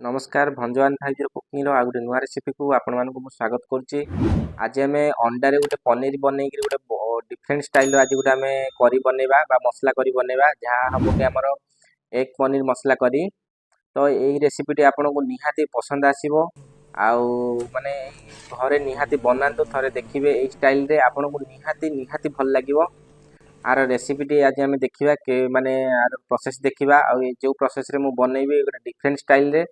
नमस्कार भंजवान भाईजर कुकिंग रो आ गोटे नुआ रेसिपी को आपण मानक मु स्वागत करुच्ची। आज आम अंडा रे गोटे पनीर बनई गोटे डिफरेंट स्टाइल आज गोटे आम करी बनैबा बा मसला करी बनैबा जहाँ हम कि आमर एग पनीर मसला करी। तो यही रेसिपीटी आपन को निहाती पसंद आसीबो आउ माने घरे निहाती बनातो थरे देखिबे एई स्टाइल रे आपन को निहाती निहाती भल लागिवो। आर रेसिपीटी आज आम देखिबा के माने आर प्रोसेस देखिबा आ जो प्रोसेस रे मु बनैबी गोटे डिफरेंट स्टाइल रे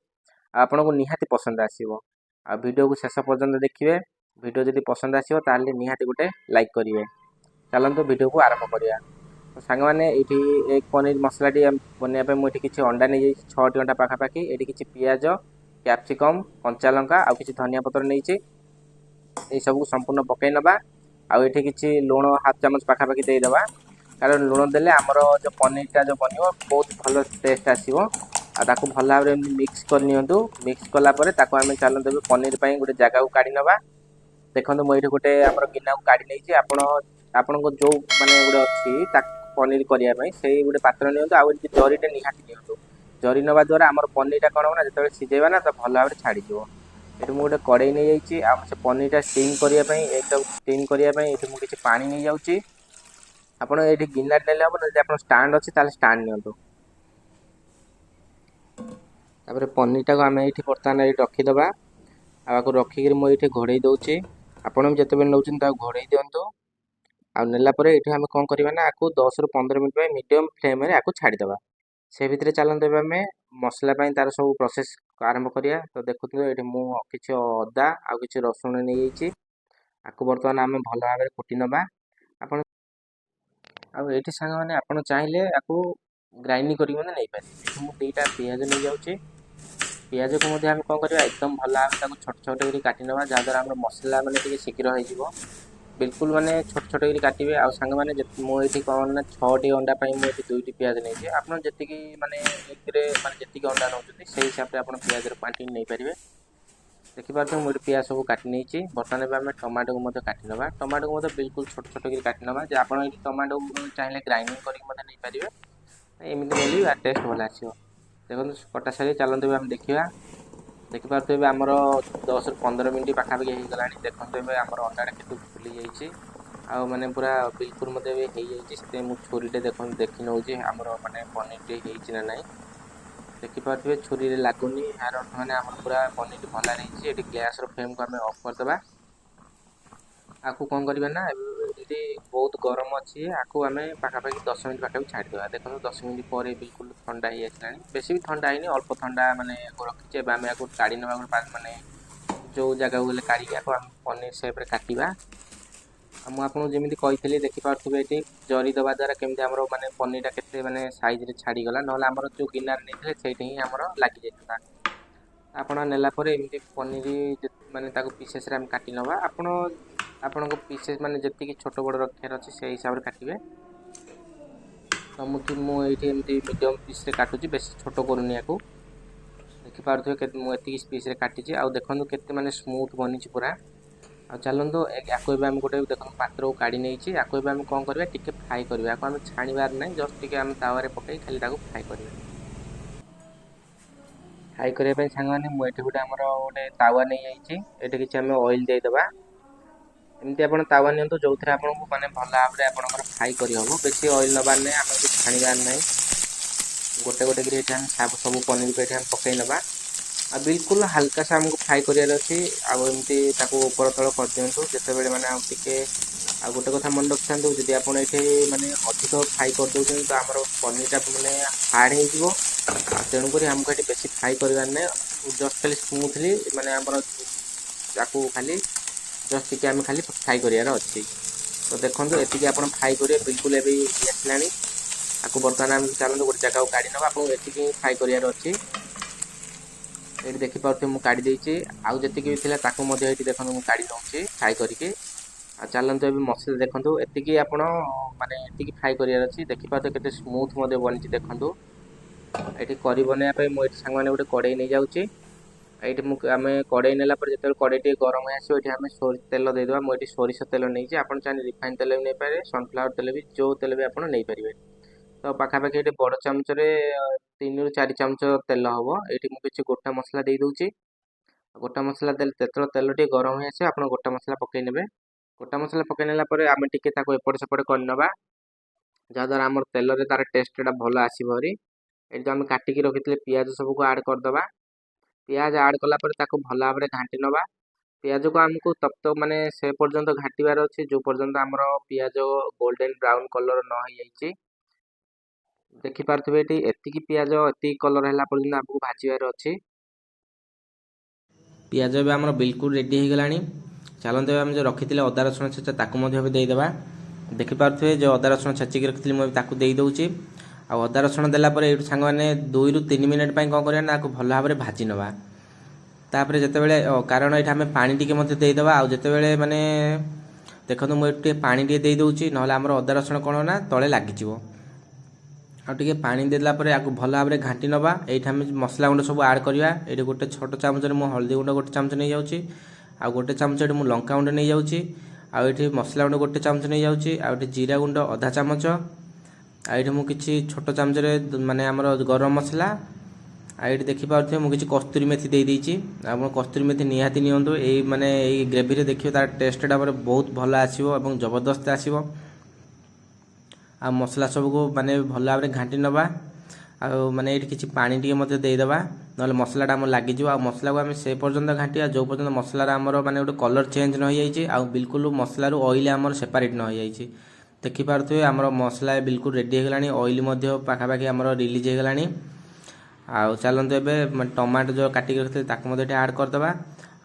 आपन को निहाती पसंद आसीबो। आ वीडियो को शेष पर्यंत देखिए। वीडियो जदि पसंद आसीबो ताले निहाती गोटे लाइक करिवे। चलंतु वीडियो को आरंभ करिया। तो सांग माने एठी एक पनीर मसला टी बनिया पे मु एठी किछि अंडा नै 6 टी अंडा पाखा पाखी एठी किछि पियाज कैप्सिकम कंचा लंका आ किछि धनिया पत्र नैछि ए सब संपूर्ण पकै नबा। आ एठी किछि लूण हाफ चम्मच पाखा पाखी देई दबा कारण लूण देले हमरो जो पनीर टा जो बनियो बहुत भलो टेस्ट आसीबो। आ ताकू भल भाव मिक्स कर नियंतु। मिक्स कला परे ताकू आमे चालन देबे पनीर पई गोटे जगह को काढी नबा। देखंतु मु एठी गोटे हमर गिना को काढी नैछि आपन को जो माने गोटे अछि ता पनीर करिया पई सेही गोटे पात्र नियंतु आ जरी टे निहाती नियंतु। जरी नबा द्वारा हमर पनीर टा कोन हो ना जतबे सिजेबा ना त भल भाव छाडी दिबो। एठी मु गोटे कड़ाई नै जाईछि आ से पनीर टा स्टीम करिया पई एकदम स्टीम करिया पई एठी मु किछि पानी नै जाउछि। आपन एठी गिना नेले हम जदि आपन स्टैंड अछि ताले स्टैंड नियंतु। तापर पनीर टा को आमे एठी बर्तमान एठी रखी दबा। आको रखी के मु एठी घोड़ै दउछि। आपन जते बेल नउछन ता घोड़ै दियंतु। आ नेला परे एठी हम कोन करबा ना आको 10 रु 15 मिनिट पय मीडियम फ्लेम रे आको छाडी दबा। से भितरे चालन देबा में मसला पय तार सब प्रोसेस आरंभ करिया। तो देखुथु एठी मु किछि अदा आ किछि रसुन नै जाईछि। आको बर्तमान आमे भल भाव रे कुटी नबा। आपन आ एठी संग माने आपन चाहिले आको ग्राइंडिंग करी मने नै पारे। एठी मु दुईटा पियाज नै जाउछि। पियाज को मध्य हम कौन करवा एकदम भल भाव छोट छोट करी काटी नवा जहाँ द्वारा हम मसला माने टिके शीघ्र हो जिवो। बिल्कुल माने छोट छोट करी काटिबे आ संग माने मु एठी कोन ना 6 टी अंडा पई मु एठी 2 टी पियाज नै जे आपन जति की माने एकरे माने जति की अंडा नउछथि सेही हिसाब रे आपन पियाज रो क्वांटिटी नै परिबे। देखि पारथु मु एठी पियाज सब काटी नैछि। बर्तमान बे हम टमाटो को मध्य काटी नबा। टमाटो को मध्य बिल्कुल छोट छोट करी काटी नबा जे आपन एठी टमाटो चाहिले ग्राइंडिंग करी मध्य नै परिबे। एमिति बोली आ टेस्ट भल आसीबो। देखो कटा सारी चलते हम देखा। देखिपे आमर 10 रु 15 मिनट पाखापाखि हो गला। देखते आमर अंडा के फुली जाइए आ माने पूरा बिल्कुल मत हो मुझे छुरी देखी नौ आमर माने पनीर टे ना ना देखिपे छुरी लगुनि यार अर्थ मैंने आम पूरा पनीर भल रही। गैस फ्लेम को आम अफ करदे। आपको कौन करवा ना ये बहुत गरम अच्छी आपको आम पाखापाखि 10 मिनट पाखे छाड़ीदा। देखो 10 मिनट पर बिल्कुल ठंडा ही आसला। बेस भी ठंडा है अल्प ठंडा माने रखीचे आम आपको काढ़ी ना माने जो जगह गले काढ़ी पनीर सेप काटा। मुझे आपको जमी कही देखिपे ये जरी दबा द्वारा केमी आम माने पनीर के माने सैज छाड़ीगला ना आमर जो गिनार नहीं से हिं आमर लगी जाता। आपण नेला एमती पनीर माने पीसेस काटी नवा। आपण पीसेस माने जी छोट बड़ रखार अच्छे से हिसाब से काटे। तो मुझे मीडियम पीस काटुची बेस छोट करूनी या देखिपे मुझे पीस काटी आउ देखो के माने स्मूथ बनी पूरा। आ चलते या गोटे देख पात्र को काढ़ी नहीं या कौन करवा टी फ्राए करवा आम छाणवार ना जस्ट टी तावे पकई खाली फ्राए करवा। फ्राए करने सांग मैंने मुझे गोटे आमर गोटे तावा नहीं जाइए। ये किसी आम ऑयल देदेबा। एमती आप तावा नियंतु जो थे आपको माने भल भाव में आप फ्राए करहब। बेसी ऑयल नबार ना आम छाणवार ना गोटे गोटे सब पनीर को ये पकई नवा। आ बिल्कुल हल्का सा आमको फ्राए करार अच्छी आमती ऊपर तल कर दिंतु जिते मैंने टे आ गोटे कथा मन रखी था जब आप माने अधिक फ्राए कर दौरान तो आम पनीर टा मैंने हार्ड हो तेणुक आमको ये बेसी फ्राए करार ना जस्ट खाली स्मूथली माने आमर खाली जस्ट टी आम खाली फ्राए करार अच्छी। तो देखो ये आप फ्राए करेंगे बिल्कुल ये आसला। आपको बर्तमान आम चलते गोटे जगह को काढ़ी ना आपको ये फ्राए करार अच्छी। ये देखिपे मुझे काढ़ी देती आउ जी भी थी देखो मुझे काढ़ी नौची फ्राए करके। चलते मसला देखो ये आप माने ये फ्राए करार अच्छी। देखिपे के स्मूथ बनी देखो ये करी बनवाई मुझे सांग मैंने गोटे कड़े नहीं जाऊँगी। ये आम कड़े नेला जो कड़े टे गरम आसो ये आम तेल देदेबा। मुझे सोरिष तेल नहीं आप चाहे रिफाइन तेल भी नहीं पारे सनफ्लावर तेल भी जो तेल भी आप नहीं पारे। तो पाखापाखि ये बड़ चामच 3 ରୁ 4 ଚାମଚ तेल हम ये मुझे गोटा मसला दे दूची। गोटा मसला जो तेल टे गरम हो आस गोटा मसला पकई ने। गोटा मसला पकई नाला आम टे एपट सेपट करनवा जहाद्वारा आम तेल तार टेस्टा भल आसवरी। ये जो आम काटिकी रखी पियाज सबको आड करदे। पियाज आड कलापर भल भाव में घाटी नवा। पियाज को आमको तब तक माने से पर्यंत घाटार अच्छे जो पर्यंत आमर पियाज गोल्डन ब्राउन कलर न हो जाइए। देखिपे ये एतिकी पियाज एति कलर है पर्यंत आमको भाजबार अच्छे। पियाज भी आम बिल्कुल रेडी हो गलानी। चलते आम जो रखी थे अदा रसुण छेचा ताकू देदेबा। देखिपे जो अदा रसुण छेचिक रखी मुझे दे दूची। अदा रसुण देलापर ये सांग मैंने 2 ରୁ 3 मिनिट कौन करना भल भाव में भाजी नवा। तापर जितेबले कारण ये आम पानी टी देदेबा आते माने देखो मुझे पानी टे दे दूची ना आम अदा रसुण कौन ना तले लगिज। आगे पानी देलापर आपको भल भाव में घाटी नवा। ये मसला गुंड सब आड करवा। ये गोटे छोट चामच मुझे हल्दी गुंड गोटे चामच नहीं जाऊँगी। आ गोटे चामच ये लंका गुंड नहीं जाऊँगी। आठी मसला गुंड गोटे चामच नहीं जाऊँगी। आटे जीरा गुंड अधा चामच। आठी मुझे छोट चामच माने आमर गरम मसला। आईटी देखिपे मुझे कस्तूरी मेथी दे देती। आप कस्तूरी मेथी निहाती नियंतु ये माने ये ग्रेवी देखिए तार टेस्टा बहुत भल आसो और जबरदस्त आसो। आ मसला सबको माने भल भाव में घाटी नवा। माने ये किसी पानी टी देदेबा ना मसलाटा आम लगिज। आ मसला को आम से पर्यंत घाटी जो पर्यंत मसलार आमर माने गोटे कलर चेंज न हो बिल्कुल मसलार ऑयल आमर सेपरेट न हो। देखिपे आमर मसला बिल्कुल रेडी हो गलानी। ऑयल पाखापाखि आमर रिलीज हो गलानी। आउ चलते एवं टमाटो जो काटिक रखी ताकू आड करदे।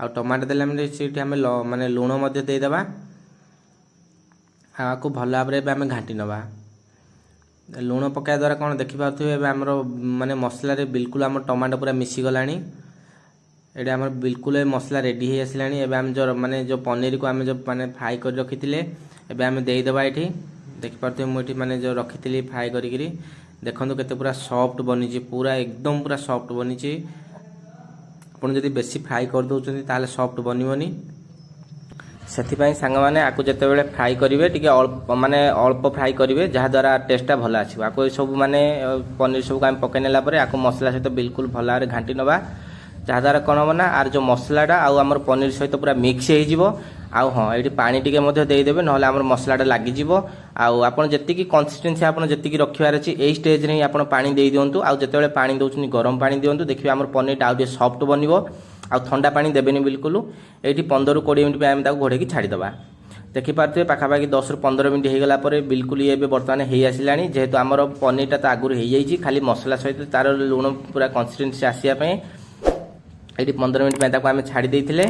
आ टमाटो देने आम माने लुण देदेबा। आपको भल भाव में आम घाटी नवा। लुण पकाया द्वारा कौन देखिपे आमर माने मसला बिल्कुल आम टमाटो पूरा मिसीगला। ये आम बिल्कुल मसला रेडी हो आसला। एवं जो माने जो पनीर को आम जो माने फ्राई कर रखी थे आम देदेबा। ये देखिपे मुझे माने जो रखी थी फ्राई करी देखो केते पूरा सॉफ्ट बनी पूरा एकदम पूरा सॉफ्ट बनी। आपड़ जब बेसी फ्राई कर दौरान ताले सॉफ्ट बनोनी। से सांग मैंने आपको जिते फ्राई करेंगे टी अल्प माने अल्प फ्राई करेंगे जहाद्वारा टेस्टा भल आसो। आपको सब माने पनीर सब आम पकई नालापर आपको मसला सहित बिल्कुल भल भाव में घाटी नवा जहाद्वारा कौन हम ना आर जो मसलाटा आमर पनीर सहित पूरा मिक्स हो। हाँ ये पानी टी देदेवे ना आम मसलाटा लगिज। आपड़ जी कंसिस्टेंसी आप जी रखार अच्छी यही स्टेज में आप पानी दे दिंतु। आते पानी दौरान गरम पानी दिंतु। देखिए आम पनीर आउ सॉफ्ट बन आ ठंडा पानी देवेनि बिल्कुल। ये 15 ରୁ 20 मिनट आम घोड़े छाड़ीदे। देखिपे पाखापाखि 10 ରୁ 15 मिनट हो गलापर बिल्कुल ये बर्तमान हो आसला। जेहेतु आमर पनीरटा तो आगुरी हो जाइए खाली मसला सहित तार लुण पूरा कंसिस्टेंसी आसापी ये 15 मिनट आम छाड़ी देते।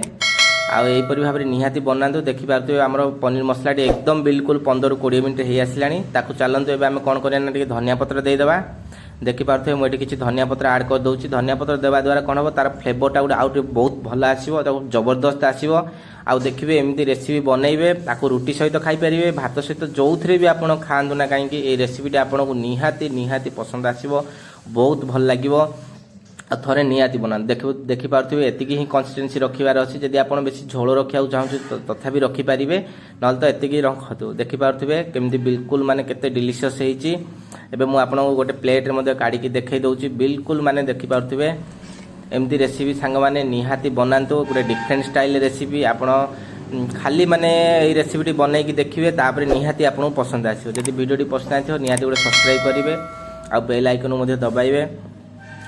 आईपरी भाव में निहाती बनातु। देखिपे आम पनीर मसला एकदम बिल्कुल 15 ରୁ 20 मिनट हो आसला। चलते एवं आम कौन करना धनिया पत्र देदेबा। देखिपे मुझे किसी धनिया पत्र आड कर दूसरी। धनिया पत्र देवा द्वारा कौन हम तार फ्लेवरटा गोटे आउट बहुत भल आसो जबरदस्त आसो। आउ देखिए एमती रेसिपी बनइबे आपको रुटी सहित खाईपारे भात सहित जो थे भी आप खातु ना कहीं ये रेसिपीटा आपको निहाती निहाती पसंद आसो बहुत भल लगे। थे निहाती बना देखिपे एतिकी ही कंसिस्टेंसी रखार अच्छी। जदि आप बेसी झोल रखा चाहूँ तथापि रखिपारे ना तो एतिकी रखतु। देखिपे केमती बिल्कुल माने केते डिलीशियस होइची। एबे मु आपन गोटे प्लेट रे काढ़ी देखई दउची बिल्कुल माने देखिपे एमती रेसिपी सांग माने निहाती बनातु। गोटे डिफरेंट स्टाइल रेसिपी आपन खाली माने ये रेसिपीटी बनई देखिए तापर निहाती आपको पसंद आसो। जदि वीडियोटी पसंद आसो निहाती गोटे सब्सक्राइब करेंगे आ बेल आइकन दबाइबे।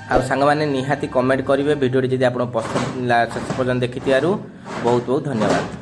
आ सांग माने निहाती कमेंट करेंगे। वीडियोटी जदि आपको पसंद शेष पर्यंत देखिथिबारु बहुत बहुत धन्यवाद।